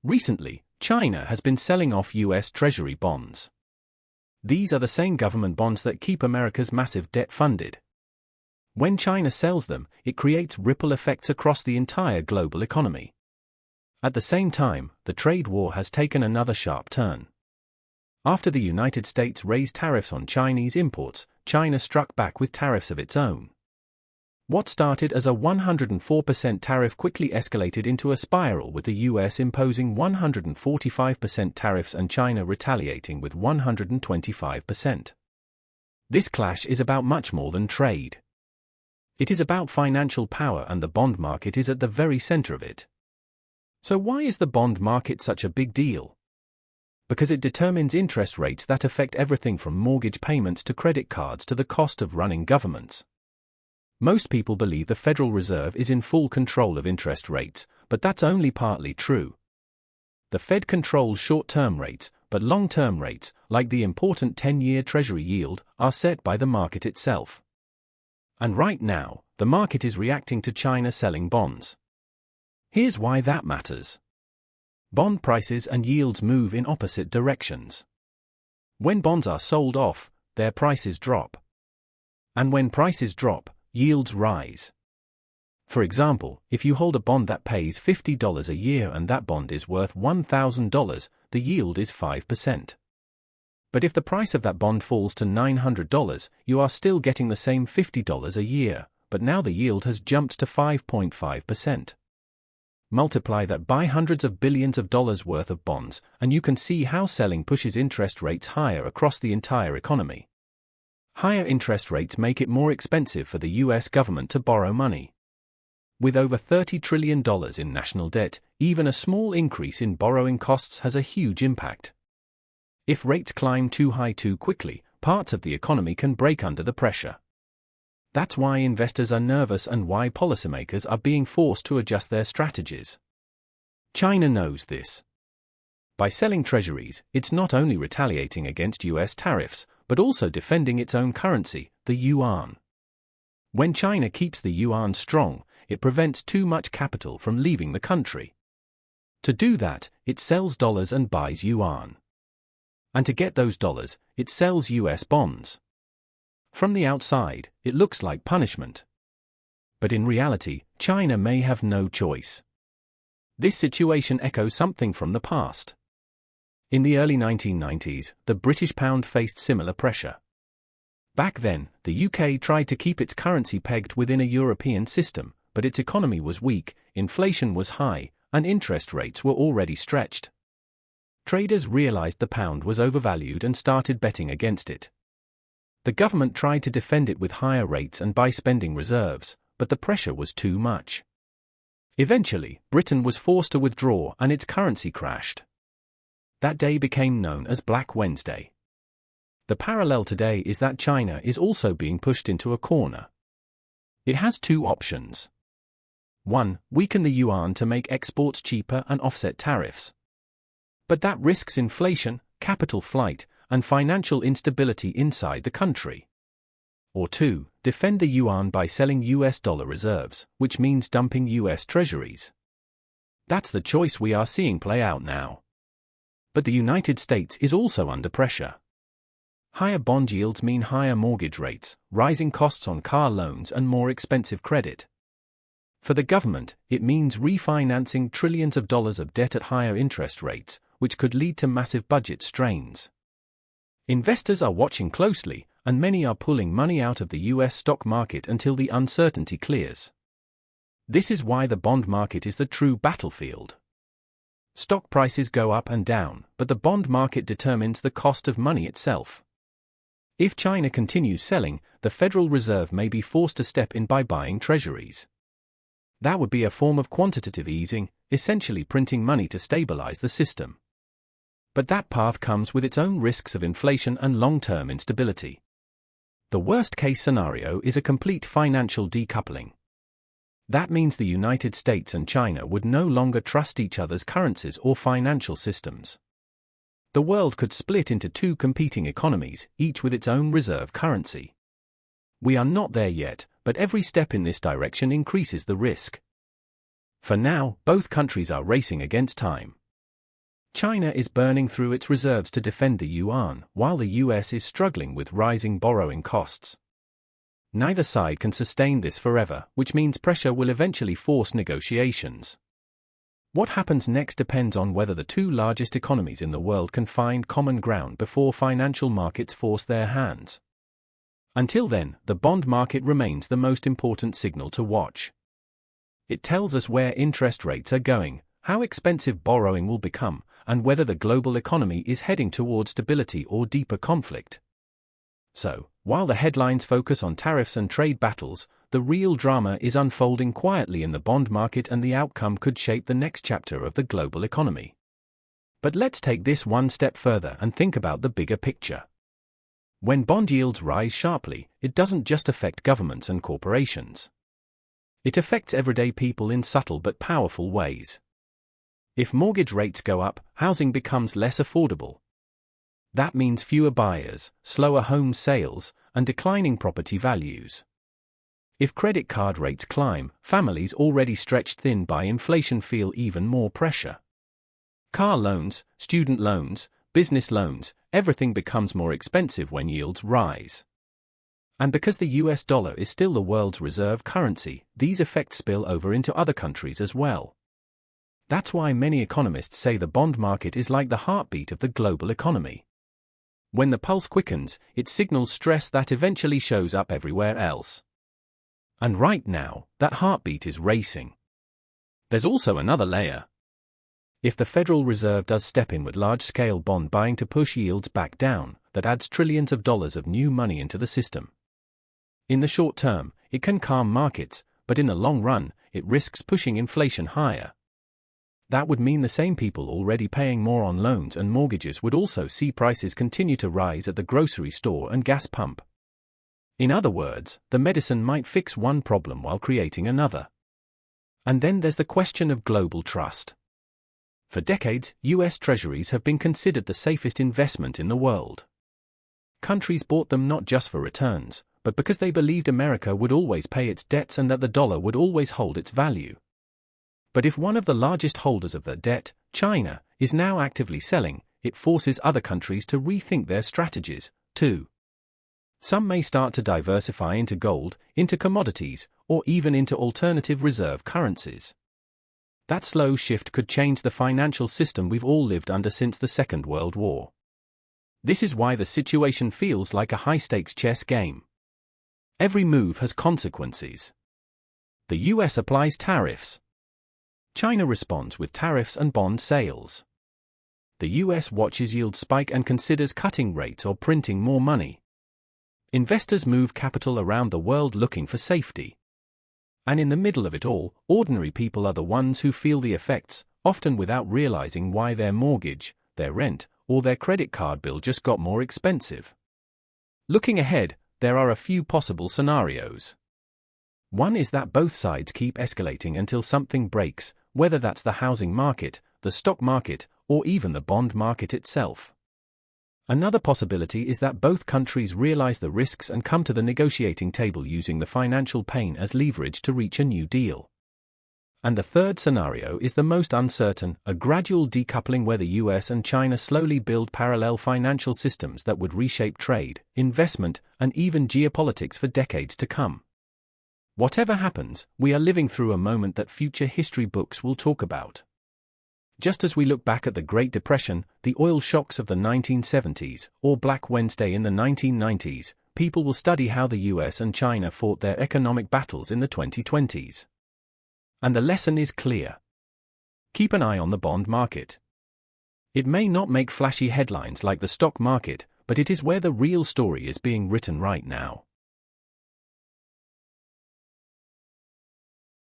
Recently, China has been selling off US Treasury bonds. These are the same government bonds that keep America's massive debt funded. When China sells them, it creates ripple effects across the entire global economy. At the same time, the trade war has taken another sharp turn. After the United States raised tariffs on Chinese imports, China struck back with tariffs of its own. What started as a 104% tariff quickly escalated into a spiral, with the US imposing 145% tariffs and China retaliating with 125%. This clash is about much more than trade. It is about financial power, and the bond market is at the very center of it. So why is the bond market such a big deal? Because it determines interest rates that affect everything from mortgage payments to credit cards to the cost of running governments. Most people believe the Federal Reserve is in full control of interest rates, but that's only partly true. The Fed controls short-term rates, but long-term rates, like the important 10-year Treasury yield, are set by the market itself. And right now, the market is reacting to China selling bonds. Here's why that matters. Bond prices and yields move in opposite directions. When bonds are sold off, their prices drop. And when prices drop, yields rise. For example, if you hold a bond that pays $50 a year and that bond is worth $1,000, the yield is 5%. But if the price of that bond falls to $900, you are still getting the same $50 a year, but now the yield has jumped to 5.5%. Multiply that by hundreds of billions of dollars worth of bonds, and you can see how selling pushes interest rates higher across the entire economy. Higher interest rates make it more expensive for the US government to borrow money. With over $30 trillion in national debt, even a small increase in borrowing costs has a huge impact. If rates climb too high too quickly, parts of the economy can break under the pressure. That's why investors are nervous and why policymakers are being forced to adjust their strategies. China knows this. By selling treasuries, it's not only retaliating against US tariffs, but also defending its own currency, the yuan. When China keeps the yuan strong, it prevents too much capital from leaving the country. To do that, it sells dollars and buys yuan. And to get those dollars, it sells US bonds. From the outside, it looks like punishment. But in reality, China may have no choice. This situation echoes something from the past. In the early 1990s, the British pound faced similar pressure. Back then, the UK tried to keep its currency pegged within a European system, but its economy was weak, inflation was high, and interest rates were already stretched. Traders realized the pound was overvalued and started betting against it. The government tried to defend it with higher rates and by spending reserves, but the pressure was too much. Eventually, Britain was forced to withdraw and its currency crashed. That day became known as Black Wednesday. The parallel today is that China is also being pushed into a corner. It has two options. 1. Weaken the yuan to make exports cheaper and offset tariffs. But that risks inflation, capital flight, and financial instability inside the country. Or 2. Defend the yuan by selling US dollar reserves, which means dumping US treasuries. That's the choice we are seeing play out now. But the United States is also under pressure. Higher bond yields mean higher mortgage rates, rising costs on car loans and more expensive credit. For the government, it means refinancing trillions of dollars of debt at higher interest rates, which could lead to massive budget strains. Investors are watching closely, and many are pulling money out of the US stock market until the uncertainty clears. This is why the bond market is the true battlefield. Stock prices go up and down, but the bond market determines the cost of money itself. If China continues selling, the Federal Reserve may be forced to step in by buying treasuries. That would be a form of quantitative easing, essentially printing money to stabilize the system. But that path comes with its own risks of inflation and long-term instability. The worst-case scenario is a complete financial decoupling. That means the United States and China would no longer trust each other's currencies or financial systems. The world could split into two competing economies, each with its own reserve currency. We are not there yet, but every step in this direction increases the risk. For now, both countries are racing against time. China is burning through its reserves to defend the yuan, while the US is struggling with rising borrowing costs. Neither side can sustain this forever, which means pressure will eventually force negotiations. What happens next depends on whether the two largest economies in the world can find common ground before financial markets force their hands. Until then, the bond market remains the most important signal to watch. It tells us where interest rates are going, how expensive borrowing will become, and whether the global economy is heading toward stability or deeper conflict. So, while the headlines focus on tariffs and trade battles, the real drama is unfolding quietly in the bond market, and the outcome could shape the next chapter of the global economy. But let's take this one step further and think about the bigger picture. When bond yields rise sharply, it doesn't just affect governments and corporations. It affects everyday people in subtle but powerful ways. If mortgage rates go up, housing becomes less affordable. That means fewer buyers, slower home sales, and declining property values. If credit card rates climb, families already stretched thin by inflation feel even more pressure. Car loans, student loans, business loans, everything becomes more expensive when yields rise. And because the US dollar is still the world's reserve currency, these effects spill over into other countries as well. That's why many economists say the bond market is like the heartbeat of the global economy. When the pulse quickens, it signals stress that eventually shows up everywhere else. And right now, that heartbeat is racing. There's also another layer. If the Federal Reserve does step in with large-scale bond buying to push yields back down, that adds trillions of dollars of new money into the system. In the short term, it can calm markets, but in the long run, it risks pushing inflation higher. That would mean the same people already paying more on loans and mortgages would also see prices continue to rise at the grocery store and gas pump. In other words, the medicine might fix one problem while creating another. And then there's the question of global trust. For decades, US treasuries have been considered the safest investment in the world. Countries bought them not just for returns, but because they believed America would always pay its debts and that the dollar would always hold its value. But if one of the largest holders of the debt, China, is now actively selling, it forces other countries to rethink their strategies, too. Some may start to diversify into gold, into commodities, or even into alternative reserve currencies. That slow shift could change the financial system we've all lived under since the Second World War. This is why the situation feels like a high-stakes chess game. Every move has consequences. The US applies tariffs. China responds with tariffs and bond sales. The US watches yields spike and considers cutting rates or printing more money. Investors move capital around the world looking for safety. And in the middle of it all, ordinary people are the ones who feel the effects, often without realizing why their mortgage, their rent, or their credit card bill just got more expensive. Looking ahead, there are a few possible scenarios. One is that both sides keep escalating until something breaks, whether that's the housing market, the stock market, or even the bond market itself. Another possibility is that both countries realize the risks and come to the negotiating table using the financial pain as leverage to reach a new deal. And the third scenario is the most uncertain, a gradual decoupling where the US and China slowly build parallel financial systems that would reshape trade, investment, and even geopolitics for decades to come. Whatever happens, we are living through a moment that future history books will talk about. Just as we look back at the Great Depression, the oil shocks of the 1970s, or Black Wednesday in the 1990s, people will study how the US and China fought their economic battles in the 2020s. And the lesson is clear. Keep an eye on the bond market. It may not make flashy headlines like the stock market, but it is where the real story is being written right now.